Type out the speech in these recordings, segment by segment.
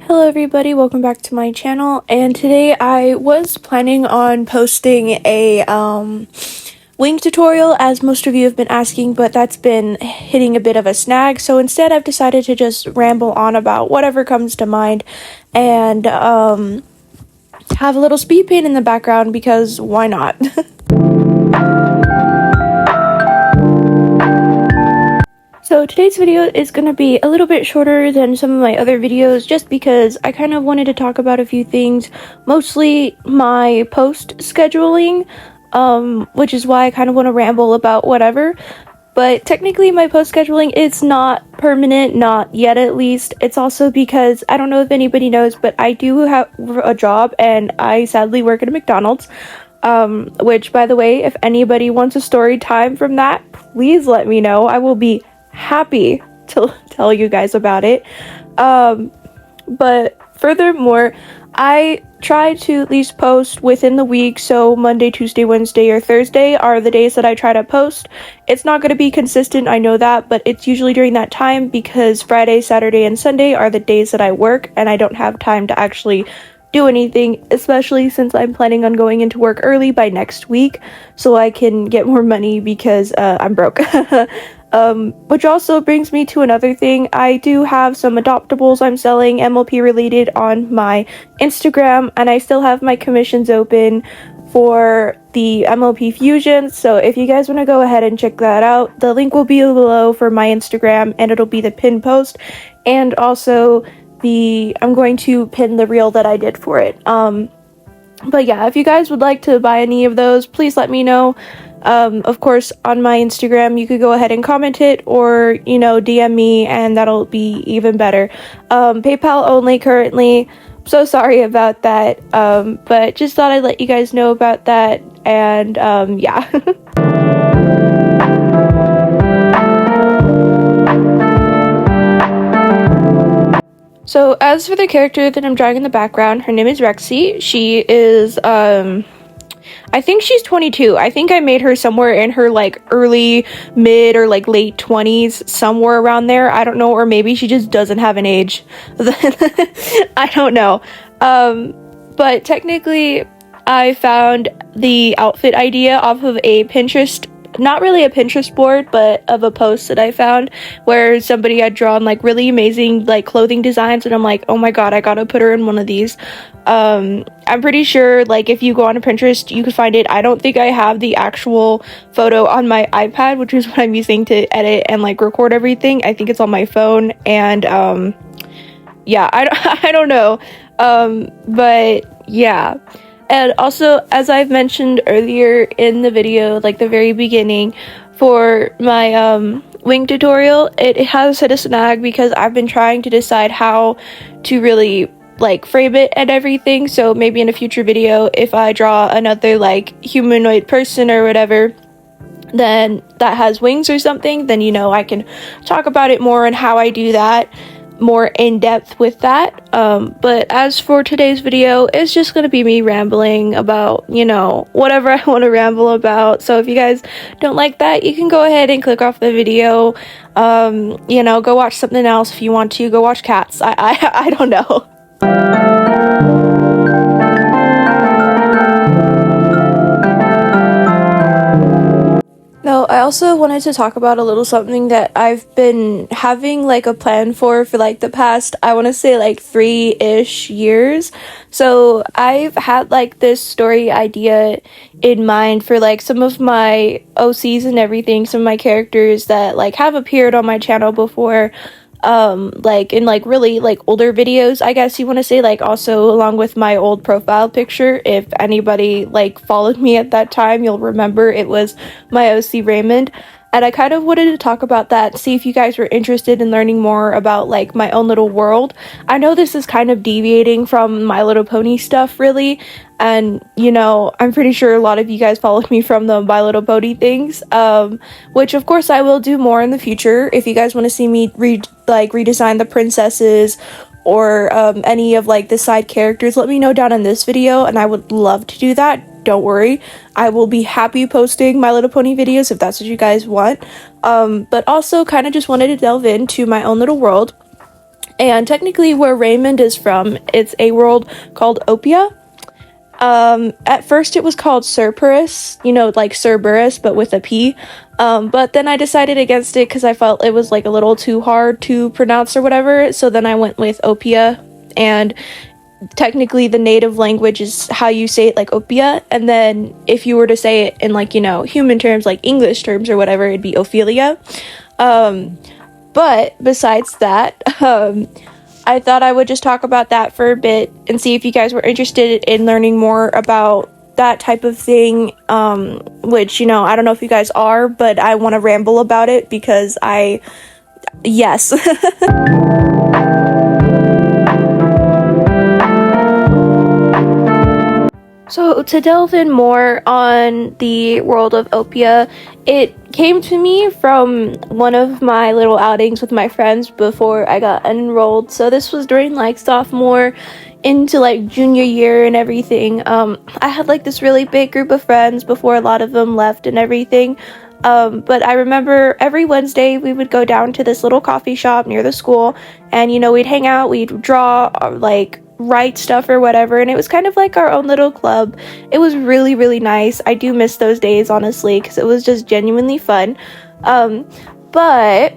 Hello everybody, welcome back to my channel, and today I was planning on posting a wing tutorial as most of you have been asking, but that's been hitting a bit of a snag, so instead I've decided to just ramble on about whatever comes to mind and have a little speed paint in the background because why not? So today's video is going to be a little bit shorter than some of my other videos just because I kind of wanted to talk about a few things, mostly my post scheduling, which is why I kind of want to ramble about whatever. But technically my post scheduling is not permanent, not yet at least. It's also because, I don't know if anybody knows, but I do have a job and I sadly work at a McDonald's. Which, by the way, if anybody wants a story time from that, please let me know. I will be happy to tell you guys about it. But furthermore, I try to at least post within the week, so Monday, Tuesday, Wednesday, or Thursday are the days that I try to post. It's not going to be consistent, I know that, but it's usually during that time because Friday, Saturday, and Sunday are the days that I work and I don't have time to actually do anything, especially since I'm planning on going into work early by next week so I can get more money because I'm broke. Which also brings me to another thing. I do have some adoptables I'm selling MLP related on my Instagram, and I still have my commissions open for the MLP Fusion, so if you guys want to go ahead and check that out, the link will be below for my Instagram and it'll be the pinned post, and also I'm going to pin the reel that I did for it. But yeah, if you guys would like to buy any of those, please let me know. Of course, on my Instagram, you could go ahead and comment it or, DM me and that'll be even better. PayPal only currently. So sorry about that. But just thought I'd let you guys know about that. And, yeah. So, as for the character that I'm drawing in the background, her name is Rexy. She is, I think she's 22. I think I made her somewhere in her, early, mid, or, late 20s, somewhere around there. I don't know, or maybe she just doesn't have an age. I don't know. But technically, I found the outfit idea off of a Pinterest, not really a Pinterest board, but of a post that I found where somebody had drawn really amazing clothing designs, and I'm like, oh my god, I gotta put her in one of these. I'm pretty sure if you go on to Pinterest you could find it. I don't think I have the actual photo on my iPad, which is what I'm using to edit and record everything. I think it's on my phone, and yeah, I don't know, but yeah. And also, as I've mentioned earlier in the video, the very beginning, for my wing tutorial, it has hit a snag because I've been trying to decide how to really frame it and everything. So maybe in a future video, if I draw another humanoid person or whatever then that has wings or something, then I can talk about it more and how I do that more in depth with that. But as for today's video, it's just gonna be me rambling about whatever I want to ramble about. So if you guys don't like that, you can go ahead and click off the video. Go watch something else if you want to. Go watch Cats. I don't know. No, I also wanted to talk about a little something that I've been having a plan for the past, I want to say 3-ish years. So I've had this story idea in mind for some of my OCs and everything, some of my characters that have appeared on my channel before. In really older videos, I guess you want to say, also along with my old profile picture. If anybody followed me at that time, you'll remember it was my OC Raymond. And I kind of wanted to talk about that, see if you guys were interested in learning more about my own little world. I know this is kind of deviating from My Little Pony stuff, really, and I'm pretty sure a lot of you guys followed me from the My Little Pony things, which of course I will do more in the future. If you guys want to see me redesign the princesses or any of the side characters, let me know down in this video and I would love to do that. Don't worry, I will be happy posting My Little Pony videos if that's what you guys want. But also kind of just wanted to delve into my own little world And technically where Raymond is from, it's a world called Opia. At first it was called Cerberus, you know, like Cerberus, but with a P. But then I decided against it because I felt it was like a little too hard to pronounce or whatever. So then I went with Opia, and technically the native language is how you say it, like Opia. And then if you were to say it in like, you know, human terms, like English terms or whatever, it'd be Ophelia. But besides that, I thought I would just talk about that for a bit and see if you guys were interested in learning more about that type of thing, which, you know, I don't know if you guys are, but I want to ramble about it because yes. So to delve in more on the world of Opia, it came to me from one of my little outings with my friends before I got enrolled. So this was during like sophomore into like junior year and everything. I had like this really big group of friends before a lot of them left and everything. But I remember every Wednesday we would go down to this little coffee shop near the school, and you know, we'd hang out, we'd draw, like write stuff or whatever, and it was kind of like our own little club. It was really, really nice. I do miss those days, honestly, because it was just genuinely fun. But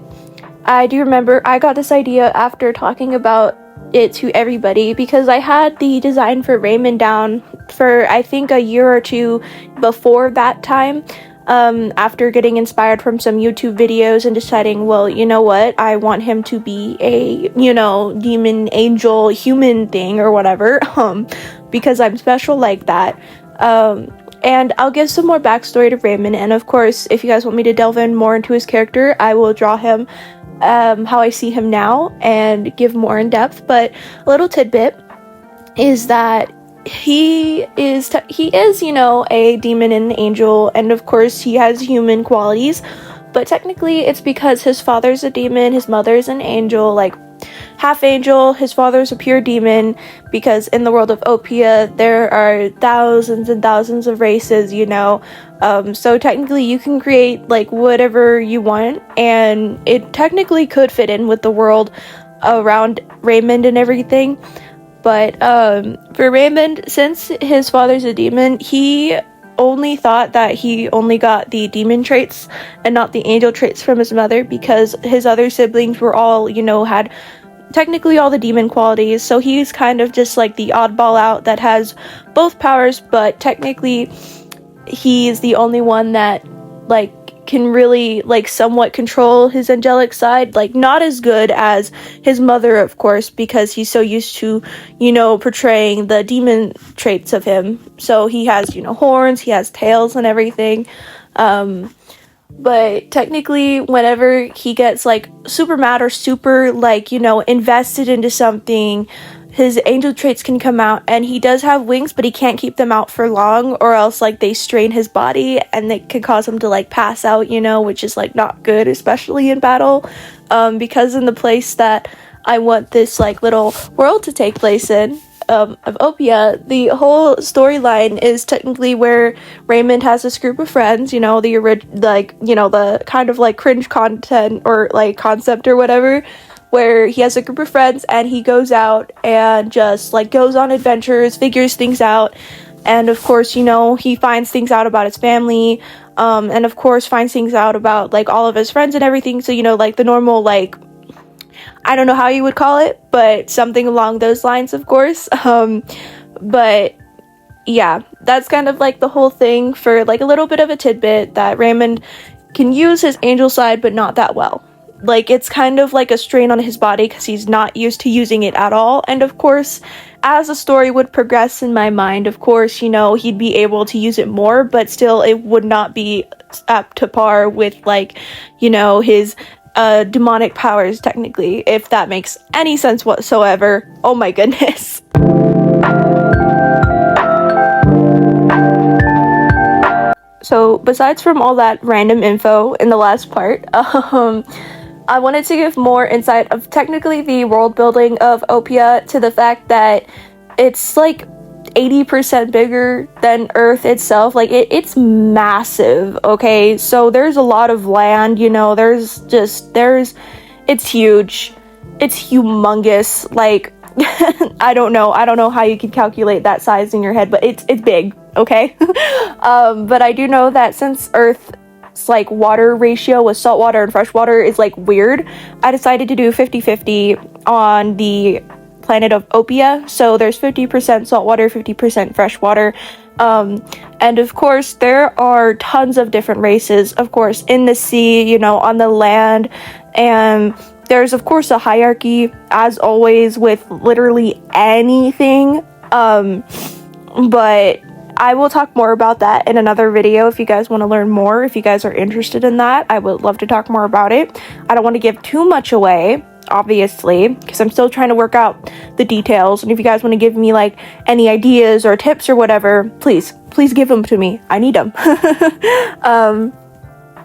I do remember I got this idea after talking about it to everybody, because I had the design for Raymond down for I think a year or two before that time, after getting inspired from some YouTube videos and deciding, well, you know what, I want him to be a, you know, demon, angel, human thing or whatever, because I'm special like that. And I'll give some more backstory to Raymond, and of course, if you guys want me to delve in more into his character, I will draw him how I see him now and give more in depth. But a little tidbit is that he is, you know, a demon and an angel, and of course he has human qualities, but technically it's because his father's a demon, his mother's an angel, like half angel, his father's a pure demon, because in the world of Opia there are thousands and thousands of races, you know, so technically you can create like whatever you want, and it technically could fit in with the world around Raymond and everything. But for Raymond, since his father's a demon, he only thought that he only got the demon traits and not the angel traits from his mother, because his other siblings were all, you know, had technically all the demon qualities. So he's kind of just like the oddball out that has both powers, but technically he's the only one that like can really like somewhat control his angelic side, like not as good as his mother, of course, because he's so used to, you know, portraying the demon traits of him. So he has, you know, horns, he has tails and everything. But technically whenever he gets like super mad or super like, you know, invested into something, his angel traits can come out, and he does have wings, but he can't keep them out for long, or else like they strain his body and it can cause him to like pass out, you know, which is like not good, especially in battle. Because in the place that I want this like little world to take place in, of Opia, the whole storyline is technically where Raymond has this group of friends, you know, like, you know, the kind of like cringe content or like concept or whatever, where he has a group of friends and he goes out and just like goes on adventures, figures things out, and of course, you know, he finds things out about his family, and of course finds things out about like all of his friends and everything. So, you know, like the normal, like, I don't know how you would call it, but something along those lines, of course. But yeah, that's kind of like the whole thing for like a little bit of a tidbit, that Raymond can use his angel side, but not that well. Like, it's kind of like a strain on his body because he's not used to using it at all. And of course, as the story would progress in my mind, of course, you know, he'd be able to use it more, but still it would not be up to par with, like, you know, his demonic powers, technically, if that makes any sense whatsoever. Oh my goodness. So besides from all that random info in the last part, I wanted to give more insight of technically the world building of Opia, to the fact that it's like 80% bigger than Earth itself. Like it's massive, okay? So there's a lot of land, you know, it's huge. it's humongous. Like, I don't know how you could calculate that size in your head, but it's big, okay? But I do know that since Earth's like water ratio with saltwater and freshwater is like weird, I decided to do 50-50 on the planet of Opia. So there's 50% saltwater, 50% freshwater. And of course there are tons of different races, of course, in the sea, you know, on the land, and there's of course a hierarchy, as always, with literally anything. But I will talk more about that in another video if you guys want to learn more. If you guys are interested in that, I would love to talk more about it. I don't want to give too much away, obviously, because I'm still trying to work out the details. And if you guys want to give me like any ideas or tips or whatever, please give them to me. I need them.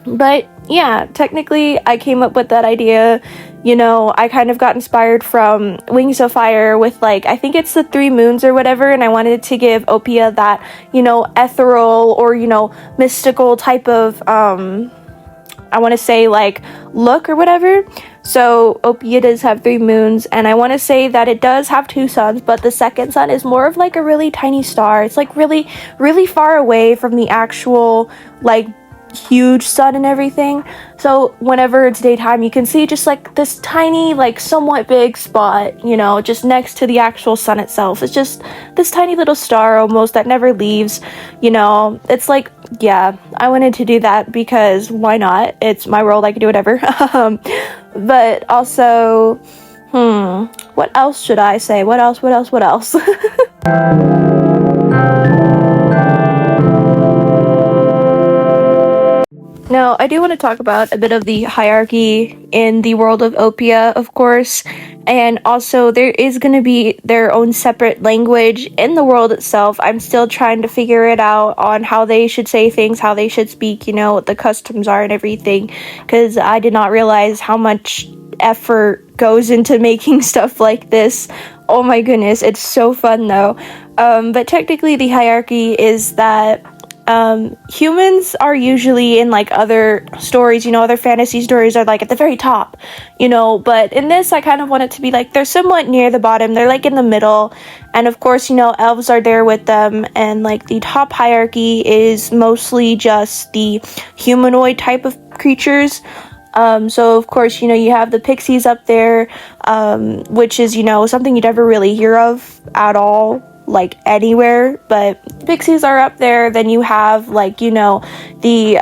But yeah, technically I came up with that idea. You know, I kind of got inspired from Wings of Fire with, like, I think it's the 3 moons or whatever, and I wanted to give Opia that, you know, ethereal or, you know, mystical type of, I want to say, like, look or whatever. So Opia does have 3 moons, and I want to say that it does have 2 suns, but the second sun is more of like a really tiny star. It's like really, really far away from the actual, like, huge sun and everything. So whenever it's daytime, you can see just like this tiny, like somewhat big spot, you know, just next to the actual sun itself. It's just this tiny little star almost that never leaves, you know. It's like, yeah, I wanted to do that because why not? It's my world, I can do whatever. But also, what else should I say? What else? Now, I do want to talk about a bit of the hierarchy in the world of Opia, of course, and also there is going to be their own separate language in the world itself. I'm still trying to figure it out on how they should say things, how they should speak, you know, what the customs are and everything, because I did not realize how much effort goes into making stuff like this. Oh my goodness, it's so fun though. But technically the hierarchy is that humans are usually in like other stories, you know, other fantasy stories are like at the very top, you know, but in this I kind of want it to be like they're somewhat near the bottom, they're like in the middle, and of course, you know, elves are there with them, and like the top hierarchy is mostly just the humanoid type of creatures. So of course, you know, you have the pixies up there, which is, you know, something you'd never really hear of at all, like anywhere, but pixies are up there. Then you have like, you know, the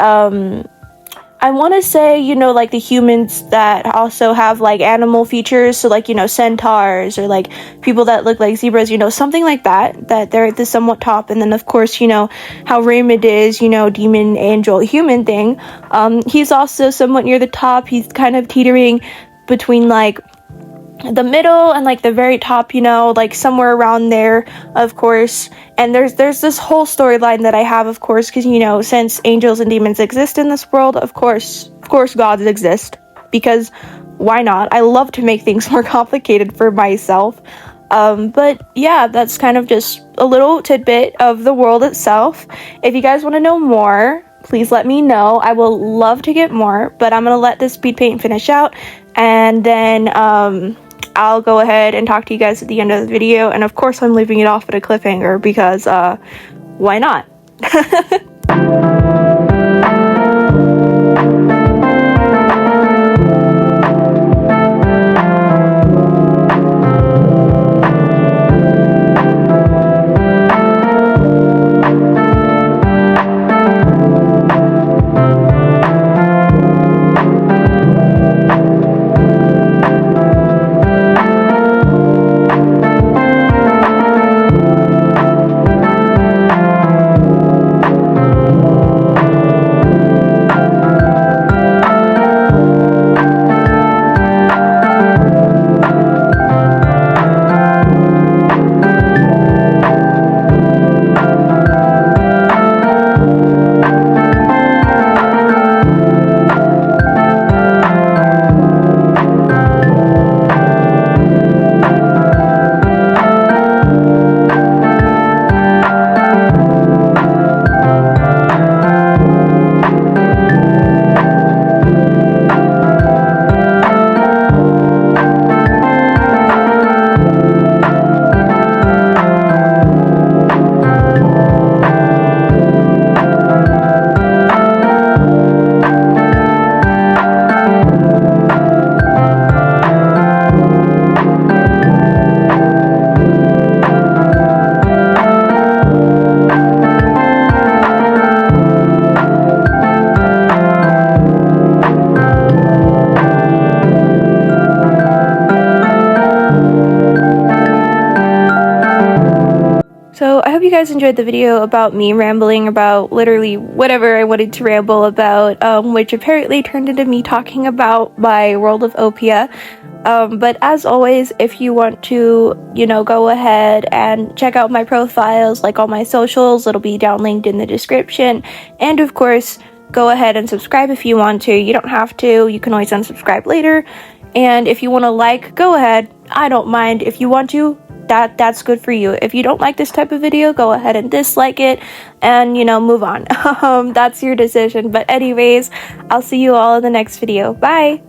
I want to say, you know, like the humans that also have like animal features, so like, you know, centaurs or like people that look like zebras, you know, something like that they're at the somewhat top. And then of course, you know, how Raymond is, you know, demon, angel, human thing, he's also somewhat near the top. He's kind of teetering between like the middle and like the very top, you know, like somewhere around there, of course. And there's this whole storyline that I have, of course, because, you know, since angels and demons exist in this world, of course gods exist, because why not? I love to make things more complicated for myself. But yeah, that's kind of just a little tidbit of the world itself. If you guys want to know more, please let me know. I will love to get more, but I'm gonna let this speed paint finish out, and then I'll go ahead and talk to you guys at the end of the video. And of course I'm leaving it off at a cliffhanger because why not? So I hope you guys enjoyed the video about me rambling about literally whatever I wanted to ramble about, which apparently turned into me talking about my world of Opia. But as always, if you want to, go ahead and check out my profiles, like all my socials, it'll be down linked in the description. And of course, go ahead and subscribe if you want to. You don't have to. You can always unsubscribe later. And if you want to like, go ahead. I don't mind. If you want to, that's good for you. If you don't like this type of video, go ahead and dislike it and, move on. That's your decision. But anyways, I'll see you all in the next video. Bye!